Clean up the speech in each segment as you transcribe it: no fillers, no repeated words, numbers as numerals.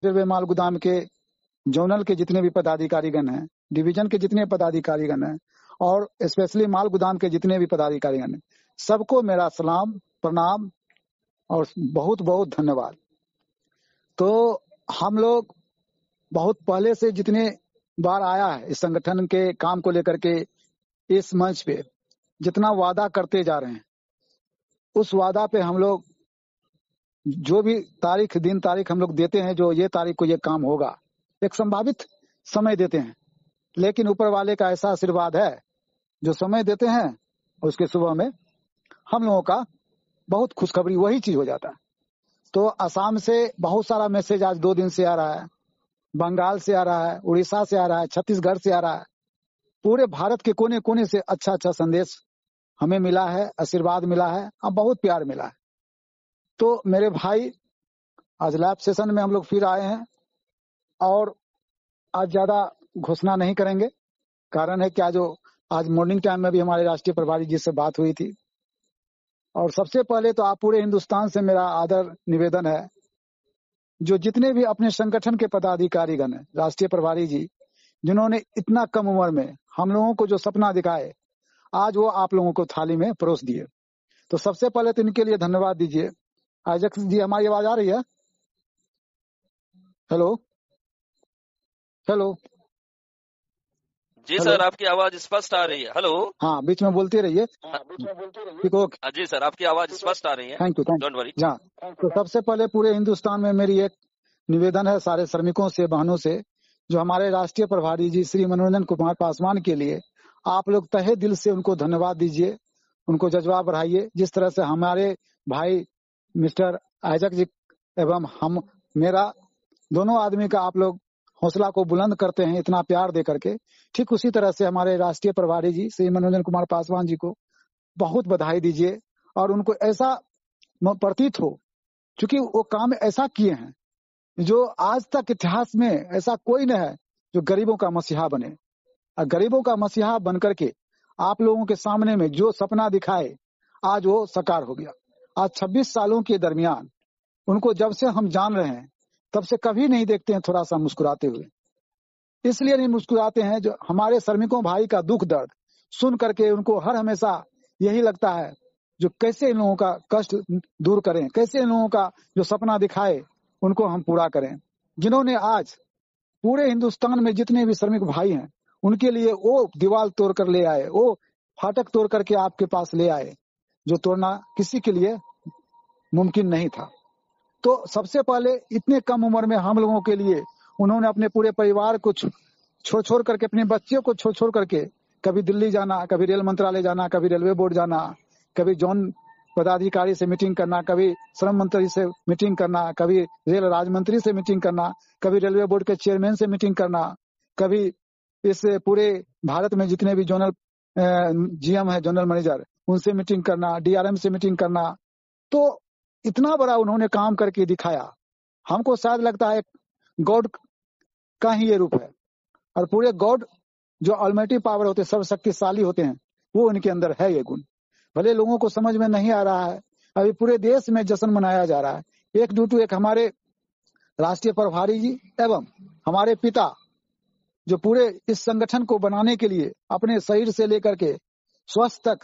Railway माल गोदाम के zonal के जितने भी पदाधिकारीगण हैं, डिवीजन के जितने पदाधिकारीगण हैं और स्पेशली माल गोदाम के जितने भी पदाधिकारीगण हैं, सबको मेरा सलाम प्रणाम और बहुत बहुत धन्यवाद। तो हम लोग बहुत पहले से जितने बार आया है इस संगठन के काम को लेकर के इस मंच पे जितना वादा करते जा रहे हैं, उस वादा पे हम लोग जो भी दिन तारीख हम लोग देते हैं, जो ये तारीख को ये काम होगा, एक संभावित समय देते हैं, लेकिन ऊपर वाले का ऐसा आशीर्वाद है, जो समय देते हैं उसके सुबह में हम लोगों का बहुत खुशखबरी वही चीज हो जाता है। तो असम से बहुत सारा मैसेज आज 2 दिन से आ रहा है, बंगाल से आ रहा है, उड़ीसा से आ रहा है, छत्तीसगढ़ से आ रहा है, पूरे भारत के कोने कोने से अच्छा अच्छा संदेश हमें मिला है, आशीर्वाद मिला है और बहुत प्यार मिला है। तो मेरे भाई, आज लाइव सेशन में हम लोग फिर आए हैं और आज ज्यादा घोषणा नहीं करेंगे। कारण है क्या, जो आज मॉर्निंग टाइम में भी हमारे राष्ट्रीय प्रभारी जी से बात हुई थी। और सबसे पहले तो आप पूरे हिंदुस्तान से मेरा आदर निवेदन है, जो जितने भी अपने संगठन के पदाधिकारीगण हैं, राष्ट्रीय प्रभारी जी, जिन्होंने इतना कम उम्र में हम लोगों को जो सपना दिखाए, आज वो आप लोगों को थाली में परोस दिए। तो सबसे पहले तो इनके लिए धन्यवाद दीजिए। आइजक जी, हमारी आवाज आ रही है? हेलो हेलो जी सर, आपकी आवाज स्पष्ट आ रही है। हेलो, हाँ, बीच में बोलते रहिए। ठीक, ओके। जी सर, आपकी आवाज स्पष्ट आ रही है। Thank you, don't worry. हाँ, तो सबसे पहले पूरे हिंदुस्तान में मेरी एक निवेदन है सारे श्रमिकों से, बहनों से, जो हमारे राष्ट्रीय प्रभारी जी श्री मनोरंजन कुमार पासवान के लिए आप लोग तहे दिल से उनको धन्यवाद दीजिए, उनको जज्बा बढ़ाइए। जिस तरह से हमारे भाई मिस्टर आइजक जी एवं हम, मेरा दोनों आदमी का आप लोग हौसला को बुलंद करते हैं इतना प्यार दे करके, ठीक उसी तरह से हमारे राष्ट्रीय प्रभारी जी श्री मनोरंजन कुमार पासवान जी को बहुत बधाई दीजिए। और उनको ऐसा प्रतीत हो, क्योंकि वो काम ऐसा किए हैं जो आज तक इतिहास में ऐसा कोई न है जो गरीबों का मसीहा बने। और गरीबों का मसीहा बन करके आप लोगों के सामने में जो सपना दिखाए, आज वो साकार हो गया। आज 26 सालों के दरमियान उनको जब से हम जान रहे हैं, तब से कभी नहीं देखते हैं थोड़ा सा मुस्कुराते हुए। इसलिए नहीं मुस्कुराते हैं, जो हमारे श्रमिकों भाई का दुख दर्द सुन करके उनको हर हमेशा यही लगता है, जो कैसे इन लोगों का कष्ट दूर करें, कैसे इन लोगों का जो सपना दिखाए उनको हम पूरा करें। जिन्होंने आज पूरे हिंदुस्तान में जितने भी श्रमिक भाई हैं, उनके लिए वो दीवार तोड़ कर ले आए, वो फाटक तोड़ करके आपके पास ले आए, जो तोड़ना किसी के लिए मुमकिन नहीं था। तो सबसे पहले इतने कम उम्र में हम लोगों के लिए उन्होंने अपने पूरे परिवार को छोड़ करके, अपने बच्चे को छोड़ करके, कभी दिल्ली जाना, कभी रेल मंत्रालय जाना, कभी रेलवे बोर्ड जाना, कभी जोन पदाधिकारी से मीटिंग करना, कभी श्रम मंत्री से मीटिंग करना, कभी रेल राज्य मंत्री से मीटिंग करना, कभी रेलवे बोर्ड के चेयरमैन से मीटिंग करना, कभी इस पूरे भारत में जितने भी जोनल जीएम है, जनरल मैनेजर, उनसे मीटिंग करना, डीआरएम से मीटिंग करना। तो इतना बड़ा उन्होंने काम करके दिखाया। हमको शायद लगता है गॉड का ही ये रूप है। और पूरे गॉड जो ऑलमाइटी पावर होते हैं, सर्वशक्तिशाली होते हैं, वो इनके अंदर है ये गुण। भले लोगों को समझ में नहीं आ रहा है, अभी पूरे देश में जश्न मनाया जा रहा है। एक ड्यू टू एक हमारे राष्ट्रीय प्रभारी जी एवं हमारे पिता, जो पूरे इस संगठन को बनाने के लिए अपने शरीर से लेकर के स्वास्थ्य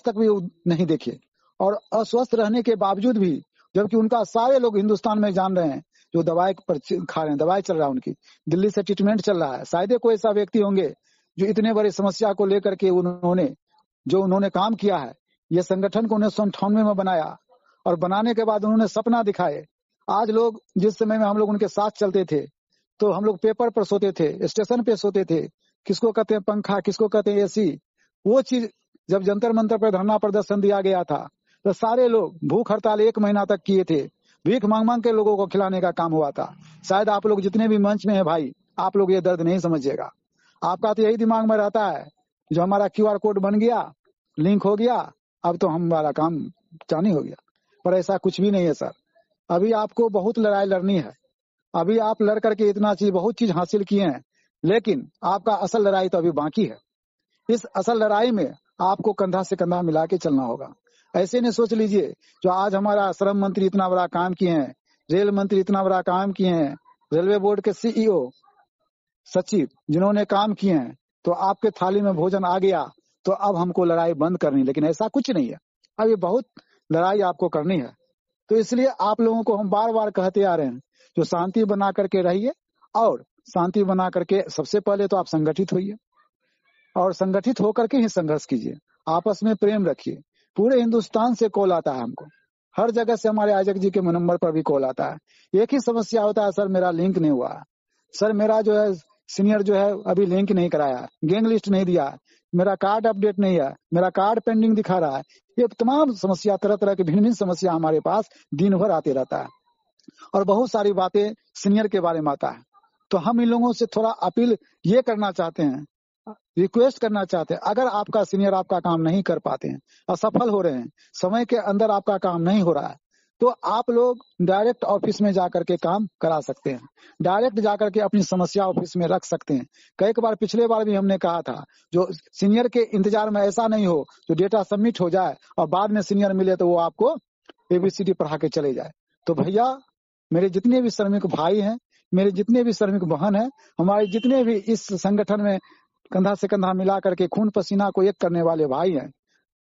तक भी नहीं देखे, और अस्वस्थ रहने के बावजूद भी, जबकि उनका सारे लोग हिंदुस्तान में जान रहे हैं, जो दवाई पर खा रहे हैं, दवाई चल रहा है उनकी, दिल्ली से ट्रीटमेंट चल रहा है। शायद कोई ऐसा व्यक्ति होंगे जो इतने बड़े समस्या को लेकर के उन्होंने काम किया है। ये संगठन को 1998 में बनाया, और बनाने के बाद उन्होंने सपना दिखाए। आज लोग, जिस समय में हम लोग उनके साथ चलते थे, तो हम लोग पेपर पर सोते थे, स्टेशन पे सोते थे, किसको कहते हैं पंखा, किसको कहते हैं एसी। वो चीज जब जंतर मंतर पर धरना प्रदर्शन दिया गया था, तो सारे लोग भूख हड़ताल 1 महीना तक किए थे, भीख मांग मांग के लोगों को खिलाने का काम हुआ था। शायद आप लोग जितने भी मंच में है भाई, आप लोग ये दर्द नहीं समझिएगा। आपका तो यही दिमाग में रहता है, जो हमारा QR कोड बन गया, लिंक हो गया, अब तो हमारा काम चानी हो गया। पर ऐसा कुछ भी नहीं है सर। अभी आपको बहुत लड़ाई लड़नी है। अभी आप लड़ करके इतना चीज, बहुत चीज हासिल किए हैं, लेकिन आपका असल लड़ाई तो अभी बाकी है। इस असल लड़ाई में आपको कंधा से कंधा मिला के चलना होगा। ऐसे नहीं सोच लीजिए, जो आज हमारा श्रम मंत्री इतना बड़ा काम किए हैं, रेल मंत्री इतना बड़ा काम किए हैं, रेलवे बोर्ड के सीईओ, सचिव जिन्होंने काम किए हैं, तो आपके थाली में भोजन आ गया तो अब हमको लड़ाई बंद करनी, लेकिन ऐसा कुछ नहीं है। अब ये बहुत लड़ाई आपको करनी है। तो इसलिए आप लोगों को हम बार बार कहते आ रहे हैं, जो शांति बना करके रहिए, और शांति बना करके सबसे पहले तो आप संगठित होइए, और संगठित होकर के ही संघर्ष कीजिए, आपस में प्रेम रखिए। पूरे हिंदुस्तान से कॉल आता है हमको, हर जगह से हमारे आयोजक जी के नंबर पर भी कॉल आता है। एक ही समस्या होता है, सर मेरा लिंक नहीं हुआ, सर मेरा जो है सीनियर जो है अभी लिंक नहीं कराया, गैंग लिस्ट नहीं दिया, मेरा कार्ड अपडेट नहीं है, मेरा कार्ड पेंडिंग दिखा रहा है। ये तमाम समस्या, तरह तरह की भिन्न भिन्न समस्या हमारे पास दिन भर आते रहता है, और बहुत सारी बातें सीनियर के बारे में आता है। तो हम इन लोगों से थोड़ा अपील ये करना चाहते हैं, रिक्वेस्ट करना चाहते हैं, अगर आपका सीनियर आपका काम नहीं कर पाते हैं, असफल हो रहे हैं, समय के अंदर आपका काम नहीं हो रहा है, तो आप लोग डायरेक्ट ऑफिस में जाकर के काम करा सकते हैं, डायरेक्ट जाकर के अपनी समस्या ऑफिस में रख सकते हैं। कई बार पिछले बार भी हमने कहा था, जो सीनियर के इंतजार में ऐसा नहीं हो, जो डेटा सबमिट हो जाए और बाद में सीनियर मिले तो वो आपको एबीसीडी पढ़ा के चले जाए। तो भैया, मेरे जितने भी श्रमिक भाई हैं, मेरे जितने भी श्रमिक बहन हैं, हमारे जितने भी इस संगठन में कंधा से कंधा मिला करके खून पसीना को एक करने वाले भाई हैं,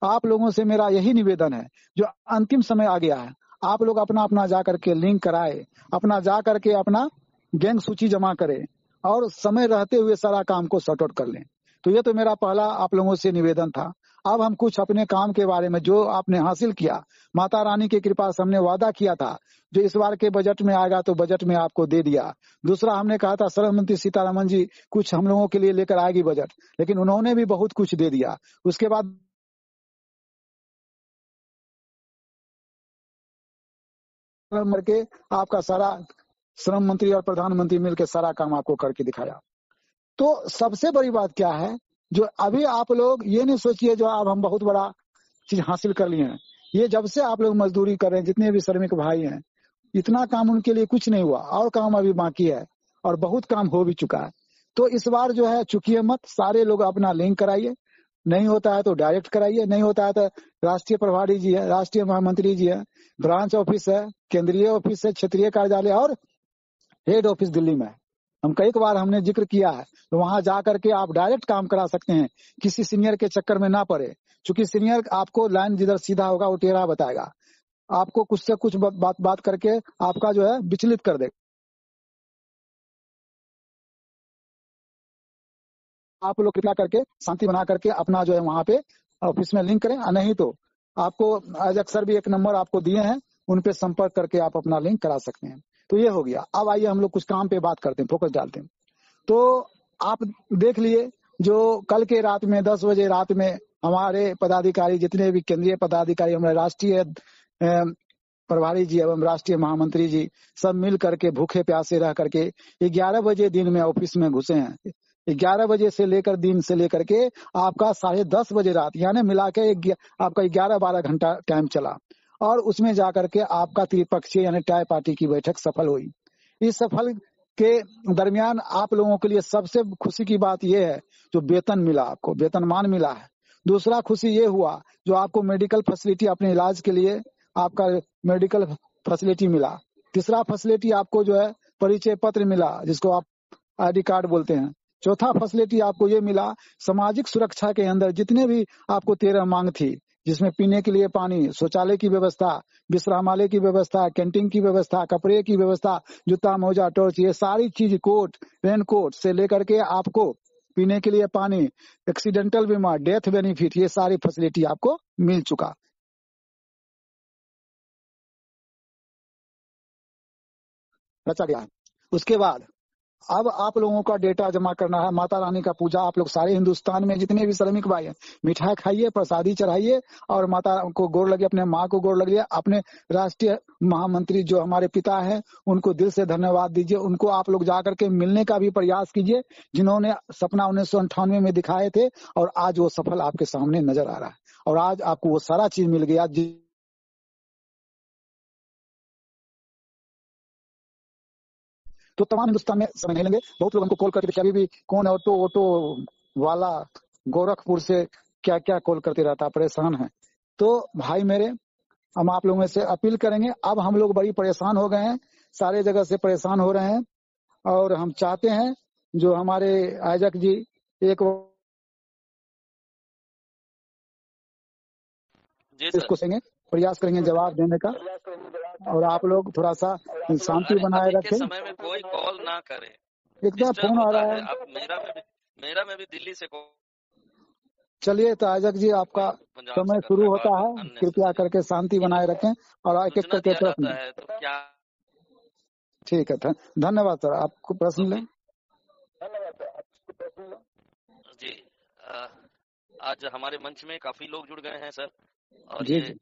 आप लोगों से मेरा यही निवेदन है, जो अंतिम समय आ गया है, आप लोग अपना अपना जा करके लिंक कराए, अपना जा करके अपना गैंग सूची जमा करें, और समय रहते हुए सारा काम को सॉर्ट आउट कर लें। तो ये तो मेरा पहला आप लोगों से निवेदन था। अब हम कुछ अपने काम के बारे में, जो आपने हासिल किया, माता रानी की कृपा से हमने वादा किया था, जो इस बार के बजट में आएगा तो बजट में आपको दे दिया। दूसरा, हमने कहा था श्रम मंत्री सीतारमन जी कुछ हम लोगों के लिए लेकर आएगी बजट, लेकिन उन्होंने भी बहुत कुछ दे दिया। उसके बाद करके आपका सारा श्रम मंत्री और प्रधानमंत्री मिलकर सारा काम आपको करके दिखाया। तो सबसे बड़ी बात क्या है, जो अभी आप लोग ये नहीं सोचिए जो अब हम बहुत बड़ा चीज हासिल कर लिए हैं। ये जब से आप लोग मजदूरी कर रहे हैं, जितने भी श्रमिक भाई हैं, इतना काम उनके लिए कुछ नहीं हुआ, और काम अभी बाकी है, और बहुत काम हो भी चुका है। तो इस बार जो है चुकिए मत, सारे लोग अपना लिंक कराइए, नहीं होता है तो डायरेक्ट कराइए, नहीं होता है तो राष्ट्रीय प्रभारी जी है, राष्ट्रीय महामंत्री जी है, ब्रांच ऑफिस है, केंद्रीय ऑफिस है, क्षेत्रीय कार्यालय और हेड ऑफिस दिल्ली में है। हम कई बार हमने जिक्र किया है, तो वहां जा करके आप डायरेक्ट काम करा सकते हैं, किसी सीनियर के चक्कर में ना पड़े। क्योंकि सीनियर आपको लाइन जिधर सीधा होगा वो टेढ़ा बताएगा, आपको कुछ से कुछ बात करके आपका जो है विचलित कर देगा। आप लोग कृपया करके शांति बना करके अपना जो है वहां पे ऑफिस में लिंक करें, नहीं तो आपको अक्सर भी एक नंबर आपको दिए हैं, उन पे संपर्क करके आप अपना लिंक करा सकते हैं। तो ये हो गया। अब आइए हम लोग कुछ काम पे बात करते हैं, फोकस डालते हैं। तो आप देख लिए, जो कल के रात में 10 बजे रात में हमारे पदाधिकारी, जितने भी केंद्रीय पदाधिकारी, हमारे राष्ट्रीय प्रभारी जी एवं राष्ट्रीय महामंत्री जी, सब मिल करके भूखे प्यासे रह करके 11 बजे दिन में ऑफिस में घुसे हैं। 11 बजे से लेकर दिन से लेकर के आपका 10:30 बजे रात, यानी मिला के आपका 11-12 घंटा टाइम चला, और उसमें जाकर के आपका त्रिपक्षीय यानी टाई पार्टी की बैठक सफल हुई। इस सफल के दरमियान आप लोगों के लिए सबसे खुशी की बात यह है, जो वेतन मिला, आपको वेतनमान मिला है। दूसरा खुशी ये हुआ, जो आपको मेडिकल फैसिलिटी, अपने इलाज के लिए आपका मेडिकल फैसिलिटी मिला। तीसरा फैसिलिटी आपको जो है परिचय पत्र मिला, जिसको आप आईडी कार्ड बोलते हैं। चौथा फैसिलिटी आपको ये मिला, सामाजिक सुरक्षा के अंदर जितने भी आपको 13 मांग थी, जिसमें पीने के लिए पानी, शौचालय की व्यवस्था, विश्रामालय की व्यवस्था, कैंटीन की व्यवस्था, कपड़े की व्यवस्था, जूता मोजा टॉर्च, ये सारी चीज, कोट रेन कोट से लेकर के आपको पीने के लिए पानी, एक्सीडेंटल बीमा, डेथ बेनिफिट, ये सारी फैसिलिटी आपको मिल चुका। रचा गया है। उसके बाद अब आप लोगों का डेटा जमा करना है, माता रानी का पूजा। आप लोग सारे हिंदुस्तान में जितने भी श्रमिक भाई हैं, मिठाई खाइए, प्रसादी चढ़ाइए, और माता को गोर लगिए, अपने माँ को गोर लगिए, अपने राष्ट्रीय महामंत्री जो हमारे पिता हैं उनको दिल से धन्यवाद दीजिए। उनको आप लोग जाकर के मिलने का भी प्रयास कीजिए, जिन्होंने सपना 1998 में दिखाए थे, और आज वो सफल आपके सामने नजर आ रहा है, और आज आपको वो सारा चीज मिल गया। तो तमाम हिंदुस्तान में समय नहीं लेंगे। बहुत लोग हमको कॉल करके अभी भी कौन ऑटो वाला गोरखपुर से क्या क्या कॉल करते रहता, परेशान है। तो भाई मेरे, हम आप लोगों से अपील करेंगे, अब हम लोग बड़ी परेशान हो गए हैं, सारे जगह से परेशान हो रहे हैं। और हम चाहते हैं जो हमारे आयोजक जी एक इसको सेंगे, प्रयास करेंगे जवाब देने का, और आप लोग थोड़ा सा शांति बनाए अभी के रखें। समय में कोई कॉल ना करे, एकदम फोन आ रहा है। अब मेरा में भी दिल्ली से कॉल। चलिए तो आयोजक जी आपका समय शुरू होता है, कृपया करके शांति बनाए रखें और एक एक करके प्रश्न है तो क्या। ठीक है, धन्यवाद सर। आपको प्रश्न लें। जी, आज हमारे मंच में काफी लोग जुड़ गए हैं सर, और जी, ये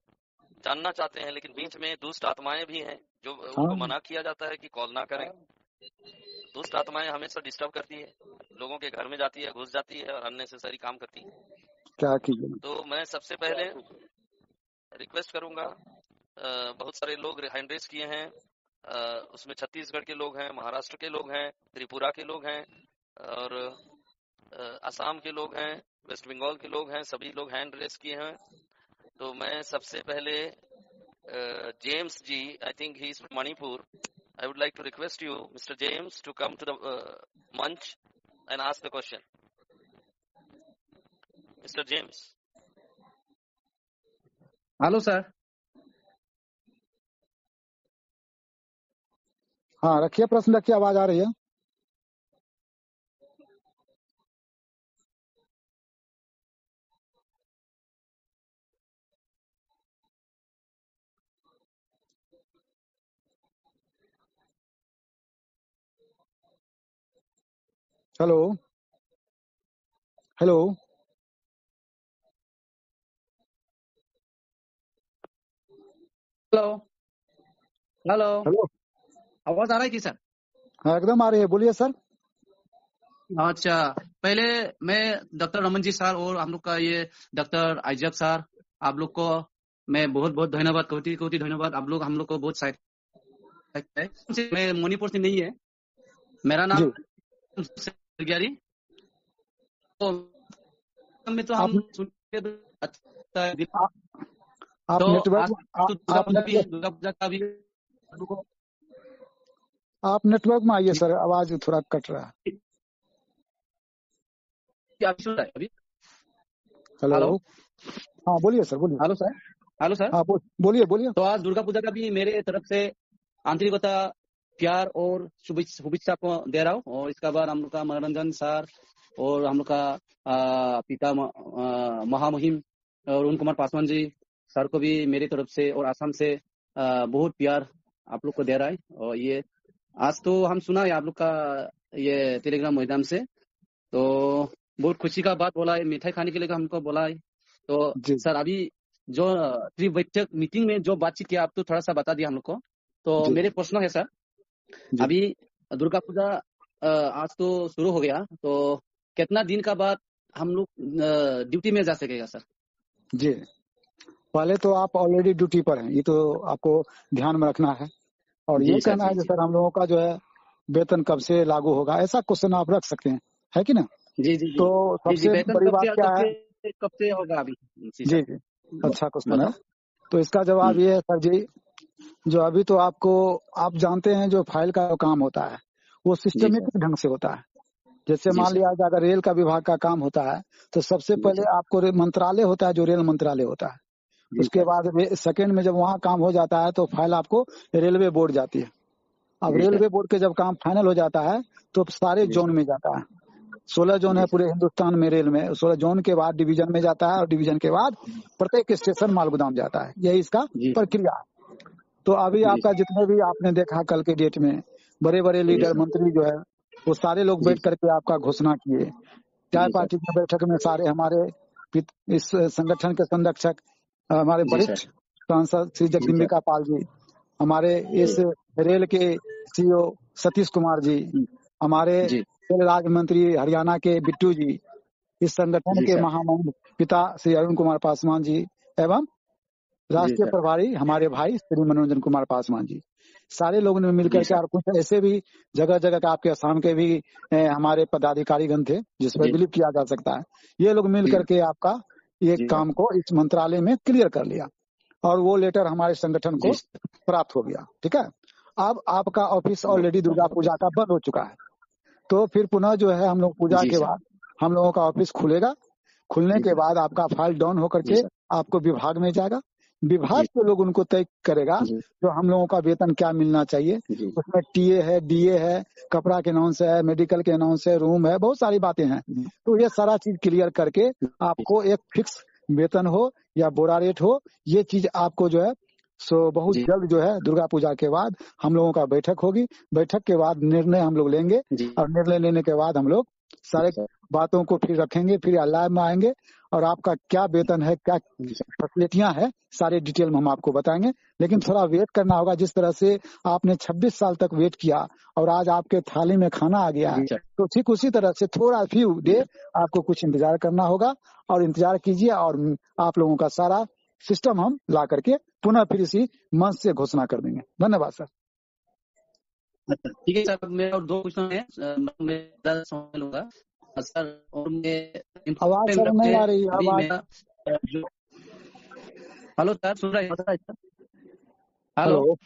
जानना चाहते हैं, लेकिन बीच में दुष्ट आत्माएं भी हैं जो उनको मना किया जाता है कि कॉल ना करें। दुष्ट आत्माएं हमेशा डिस्टर्ब करती है, लोगों के घर में जाती है, घुस जाती है और अननेसेसरी काम करती है। क्या कीजिए। तो मैं सबसे पहले रिक्वेस्ट करूंगा, बहुत सारे लोग हैंड रेज किए हैं, उसमें छत्तीसगढ़ के लोग हैं, महाराष्ट्र के लोग हैं, त्रिपुरा के लोग हैं और असम के लोग हैं, वेस्ट बंगाल के लोग हैं, सभी लोग हैंड रेज किए हैं। तो मैं सबसे पहले James ji, I think he is from Manipur, I would like to request you, Mr. James, to come to the munch and ask the question. Mr. James. Hello sir. हाँ रखिए प्रश्न, रखिए, आवाज आ रही है। Hello hello hello hello hello, आवाज आ रही थी सर? हाँ एकदम आ रही है, बोलिए सर। अच्छा, पहले मैं डॉक्टर रमन जी सर और हम लोग का ये डॉक्टर आइजक सर, आप लोग को मैं बहुत बहुत धन्यवाद, कोटि कोटि धन्यवाद। आप लोग हम लोग को बहुत सहायता है। मैं मणिपुर से नहीं है, मेरा नाम गियारी। तो में तो हम अच्छा है। आप तो नेटवर्क का भी आप नेटवर्क में आइए सर, आवाज थोड़ा कट रहा है। क्या सुन रहा है अभी? हेलो, हाँ बोलिए सर, बोलिए। Hello sir, hello sir. हाँ बोलिए बोलिए। तो आज दुर्गा पूजा का भी मेरे तरफ से आंतरिकता, प्यार और शुभेच्छा को दे रहा हूँ। और इसका बाद हम लोग का मनोरंजन सर और हम लोग का पिता महामहिम अरुण कुमार पासवान जी सर को भी मेरी तरफ से और आसाम से बहुत प्यार आप लोग को दे रहा है। और ये आज तो हम सुना है आप लोग का ये टेलीग्राम मैदान से, तो बहुत खुशी का बात बोला है, मिठाई खाने के लिए हमको बोला है। तो सर अभी जो बैठक मीटिंग में जो बातचीत किया, आप तो थोड़ा सा बता दिया हम लोग को। तो मेरे प्रश्न है सर, अभी दुर्गा पूजा आज तो शुरू हो गया, तो कितना दिन का बाद हम लोग ड्यूटी में जा सकेगा सर? जी, पहले तो आप ऑलरेडी ड्यूटी पर हैं, ये तो आपको ध्यान में रखना है। और ये कहना है कि सर हम लोगों का जो है वेतन कब से लागू होगा, ऐसा क्वेश्चन आप रख सकते हैं, है कि ना? जी जी। तो सबसे बड़ी बात क्या है, कब से होगा अभी? जी अच्छा क्वेश्चन है। तो इसका जवाब ये है सर जी, जो अभी तो आप जानते हैं जो फाइल का काम होता है वो सिस्टमेटिक ढंग से होता है। जैसे मान लिया जाए अगर रेल का विभाग का काम होता है तो सबसे पहले आपको मंत्रालय होता है, जो रेल मंत्रालय होता है। उसके बाद सेकंड में जब वहाँ काम हो जाता है तो फाइल आपको रेलवे बोर्ड जाती है। अब रेलवे बोर्ड के जब काम फाइनल हो जाता है तो सारे जोन में जाता है। 16 जोन है पूरे हिंदुस्तान में रेल में, 16 जोन के बाद डिवीजन में जाता है और डिवीजन के बाद प्रत्येक स्टेशन मालगोदाम जाता है। यही इसका प्रक्रिया है। तो अभी आपका जितने भी आपने देखा कल के डेट में बड़े बड़े लीडर मंत्री जो है वो सारे लोग बैठ करके आपका घोषणा किए। चाय पार्टी की बैठक में सारे हमारे इस संगठन के संरक्षक हमारे वरिष्ठ सांसद श्री जगदम्बिका पाल जी, हमारे इस रेल के सीईओ सतीश कुमार जी, हमारे रेल राज्य मंत्री हरियाणा के बिट्टू जी, इस संगठन के महामहिम पिता श्री अरुण कुमार पासवान जी एवं राष्ट्रीय प्रभारी हमारे भाई श्री मनोरंजन कुमार पासवान जी, सारे लोगों ने मिलकर के, और कुछ ऐसे भी जगह जगह का आपके असम के भी हमारे पदाधिकारीगण थे जिस पर बिलीव किया जा सकता है, ये लोग मिल करके आपका ये काम को इस मंत्रालय में क्लियर कर लिया और वो लेटर हमारे संगठन को प्राप्त हो गया। ठीक है। अब आपका ऑफिस ऑलरेडी दुर्गा पूजा का बंद हो चुका है, तो फिर पुनः जो है हम लोग पूजा जी के सर। बाद हम लोगों का ऑफिस खुलेगा। खुलने जी के सर। बाद आपका फाइल डाउन होकर जी के सर। आपको विभाग में जाएगा। विभाग जी के लोग उनको तय करेगा जी जो हम लोगों का वेतन क्या मिलना चाहिए। जी उसमें टीए है, डीए है, कपड़ा के अनाउंस है, मेडिकल के अनाउंस है, रूम है, बहुत सारी बातें हैं। तो ये सारा चीज क्लियर करके आपको एक फिक्स वेतन हो या बोरा रेट हो, ये चीज आपको जो है सो बहुत जी जल्द जो है दुर्गा पूजा के बाद हम लोगों का बैठक होगी। बैठक के बाद निर्णय हम लोग लेंगे जी और निर्णय लेने के बाद हम लोग सारे सर। बातों को फिर रखेंगे, फिर लाइव में आएंगे और आपका क्या वेतन है, क्या जी सर। फैसिलिटियां है, सारे डिटेल में हम आपको बताएंगे। लेकिन थोड़ा वेट करना होगा। जिस तरह से आपने 26 साल तक वेट किया और आज आपके थाली में खाना आ गया है, जी सर। तो ठीक उसी तरह से थोड़ा फ्यू डे आपको कुछ इंतजार करना होगा और इंतजार कीजिए और आप लोगों का सारा सिस्टम हम ला करके पुनः फिर इसी मंच से घोषणा कर देंगे। धन्यवाद सर। अच्छा, ठीक है सर। मेरे और 2 क्वेश्चन है, मैं ज़्यादा समय लूंगा सर। और मैं आवाज सर नहीं आ रही, अभी आवाज। मेरा जो हेलो सर, सुन रहे हैं सर? हेलो हेलो,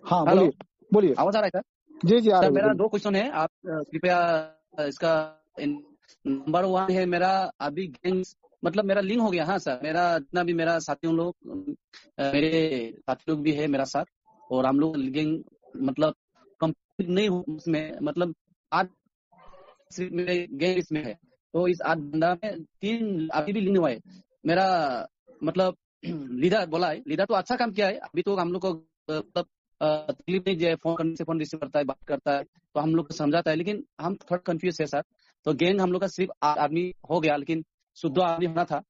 हाँ हेलो, बोलिए बोलिए। आवाज आ रहा है सर? जी जी आ सर रही है, मेरा बोलिए। 2 क्वेश्चन है, आप कृपया इसका नंबर 1 है मेरा अभी गैंग्स, मतलब मेरा लिंक हो गया। हाँ सर, मेरा जितना भी मेरा साथियों लोग, मेरे साथी लोग भी है मेरा साथ, और हम लोग गैंग मतलब कंप्लीट नहीं हो उसमें, मतलब 8 सिर्फ मेरे गैंग इसमें है। तो इस 8 बंदा में 3 अभी भी लिंक हुआ है। मेरा मतलब लीडर बोला है, लीडर तो अच्छा काम किया है। अभी तो हम लोग को मतलब तकलीफ नहीं दिया है, फोन करने से फोन रिसीव करता है, बात करता है, तो हम लोग को समझाता है। लेकिन हम थोड़ा कंफ्यूज है सर। तो गैंग हम लोग का सिर्फ 8 आदमी हो गया, लेकिन शुद्ध आदमी होना था।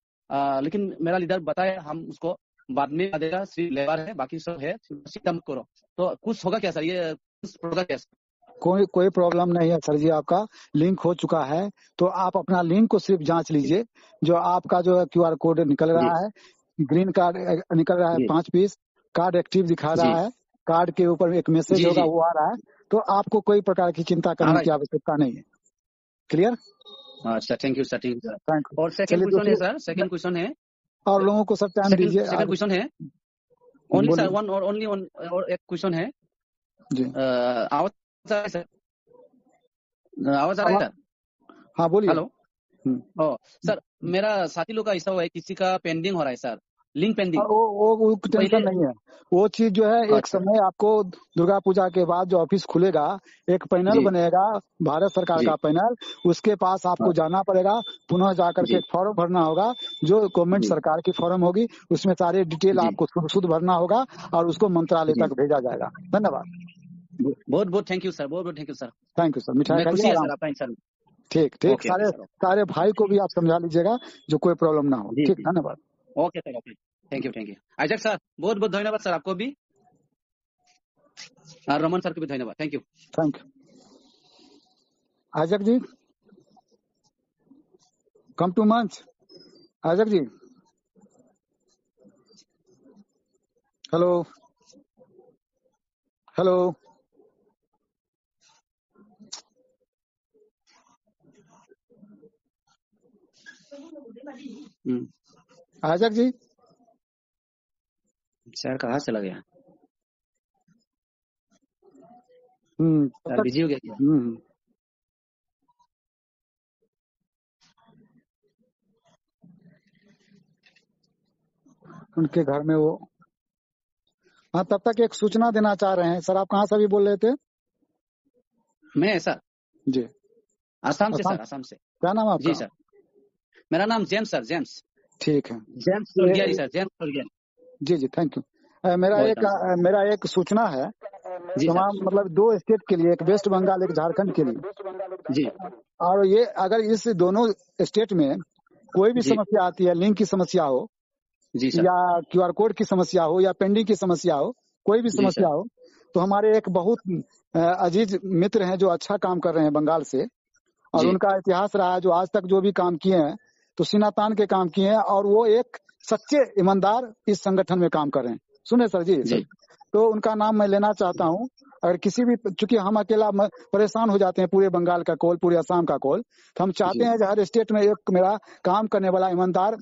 लेकिन मेरा लीडर बताया हम उसको बाद में देगा, सिर्फ लेबर है, बाकी सब है, सीधा मत करो। तो कुछ होगा क्या सर? ये कुछ होगा क्या सर? कोई प्रॉब्लम नहीं है सर जी, आपका लिंक हो चुका है। तो आप अपना लिंक को सिर्फ जांच लीजिए। जो आपका जो है QR कोड निकल जी रहा है, ग्रीन कार्ड निकल रहा है जी 5 पीस, कार्ड एक्टिव दिखा जी रहा है, कार्ड के ऊपर एक मैसेज जी होगा जी वो आ रहा है। तो आपको कोई प्रकार की चिंता आ करने रहा की आवश्यकता नहीं है। क्लियर? है। अच्छा, thank you sir, thank you sir. Thank you. और सेकंड चलिए क्वेश्चन है दूसरी सर, सेकंड क्वेश्चन है, और लोगों को सब टाइम सेकंड दीजिए। सेकंड क्वेश्चन है, ओनली सर बोलिए वन और ओनली वन और एक क्वेश्चन है। जी। आवाज आ रहा है सर? आवाज आ रहा है सर? हाँ बोलिए। हेलो। ओ सर, मेरा साथी लोग का ऐसा हुआ है, किसी का पेंडिंग हो रहा है सर, लिंक पेंडिंग। वो टेंशन पहले नहीं है। वो चीज जो है एक अच्छा समय आपको दुर्गा पूजा के बाद जो ऑफिस खुलेगा, एक पैनल जी बनेगा, भारत सरकार जी का पैनल। उसके पास आपको जाना पड़ेगा, पुनः जाकर के जी एक फॉर्म भरना होगा, जो गवर्नमेंट जी सरकार की फॉर्म होगी। उसमें सारे डिटेल जी आपको शुद्ध भरना होगा और उसको मंत्रालय जी। तक भेजा जाएगा। धन्यवाद। बहुत बहुत थैंक यू सर, बहुत बहुत thank you sir. Thank you sir. मिठाई मैं खाइए खुशी है आराम सर से। आपका इंसान। ठीक ठीक, ओके ओके सारे सर। सारे भाई को भी आप समझा लीजिएगा जो कोई प्रॉब्लम ना हो। जी ठीक, जी, धन्यवाद। Okay sir, okay, thank you, thank you. Isaac sir, बहुत बहुत धन्यवाद सर आपको भी, और रमन सर को भी धन्यवाद, थैंक यू। Thank you. आजक जी, कम टू मंच। आजक जी, हेलो हेलो। आजक जी, सर कहाँ चला गया? तब सर तक बिजी हो गया क्या? उनके घर में वो, हाँ तब तक एक सूचना देना चाह रहे हैं सर। आप कहाँ से अभी बोल रहे थे? मैं सर जी, आसाम से आसाम। सर, आसाम से। क्या नाम जी आपका? सर, मेरा नाम जेम्स सर, जेम्स ठीक है। जेम्स सोलगियारी सर, जेम्स सोलगियारी। जी जी, थैंक यू। Welcome sir. मेरा एक सूचना है जी सर। तमाम, मतलब 2 स्टेट के लिए, एक वेस्ट बंगाल, एक झारखंड के लिए। जी और ये अगर इस दोनों स्टेट में कोई भी जी समस्या आती है, लिंक की समस्या हो जी सर। या QR कोड की समस्या हो या पेंडिंग की समस्या हो, कोई भी जी समस्या सर। हो, तो हमारे एक बहुत अजीज मित्र हैं जो अच्छा काम कर रहे हैं बंगाल से, और जी उनका इतिहास रहा है जो आज तक जो भी काम किए हैं तो सीना तान के काम किए हैं, और वो एक सच्चे ईमानदार इस संगठन में काम कर रहे हैं। सुने सर जी जी तो उनका नाम मैं लेना चाहता हूँ। अगर किसी भी, चूंकि हम अकेला परेशान हो जाते हैं, पूरे बंगाल का कॉल, पूरे असम का कॉल, तो हम चाहते जी हैं कि हर स्टेट में एक मेरा काम करने वाला ईमानदार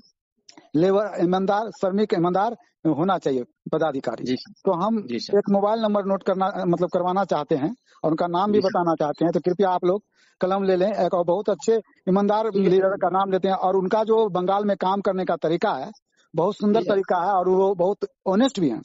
लेबर ईमानदार, श्रमिक ईमानदार होना चाहिए पदाधिकारी। जी तो हम जी सर। एक मोबाइल नंबर नोट करना मतलब करवाना चाहते हैं और उनका नाम भी जी सर। बताना चाहते हैं, तो कृपया आप लोग कलम ले लें। एक और बहुत अच्छे ईमानदार लीडर का नाम लेते हैं और उनका जो बंगाल में काम करने का तरीका है बहुत सुंदर जी सर। तरीका है और वो बहुत ऑनेस्ट भी हैं।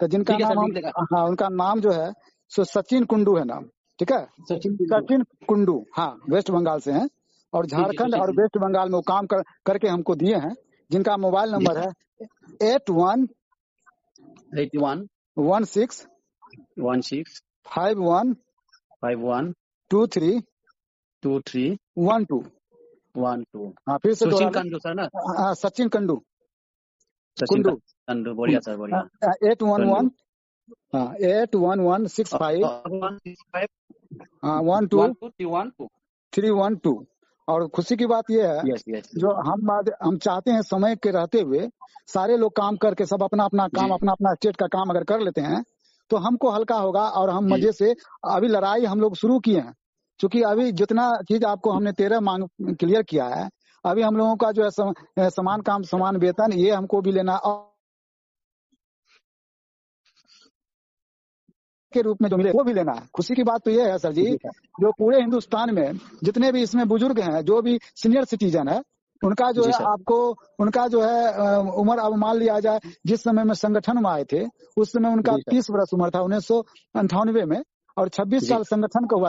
तो जिनका ठीक है सर, नाम लिख लेगा। हाँ, उनका नाम जो है सो सचिन कुंडू है नाम, ठीक है, सचिन कुंडू, हाँ, वेस्ट बंगाल से हैं और झारखंड और वेस्ट बंगाल में वो काम करके हमको दिए हैं, जिनका मोबाइल नंबर है 8116 51 23 12। हाँ, फिर से सचिन दोबारा कंडू सर ना? हाँ, सचिन कुंडू कंडू बढ़िया सर, बढ़िया। 811 हाँ 81165 12 312। और खुशी की बात यह है जो हम चाहते हैं समय के रहते हुए सारे लोग काम करके सब अपना अपना काम अपना अपना स्टेट का काम अगर कर लेते हैं तो हमको हल्का होगा और हम मजे से अभी लड़ाई हम लोग शुरू किए हैं, क्योंकि अभी जितना चीज आपको हमने 13 मांग क्लियर किया है, अभी हम लोगों का जो है समान काम समान वेतन ये हमको भी लेना और के रूप में जो मिले वो भी लेना है। खुशी की बात तो ये है सर जी, जो पूरे हिंदुस्तान में जितने भी इसमें बुजुर्ग हैं, जो भी सीनियर सिटीजन है, उनका जो है आपको उनका जो है उम्र, अब मान लिया जाए जिस समय में संगठन में आए थे उस समय उनका 30 वर्ष उम्र था 1998 में और 26 साल संगठन का हुआ।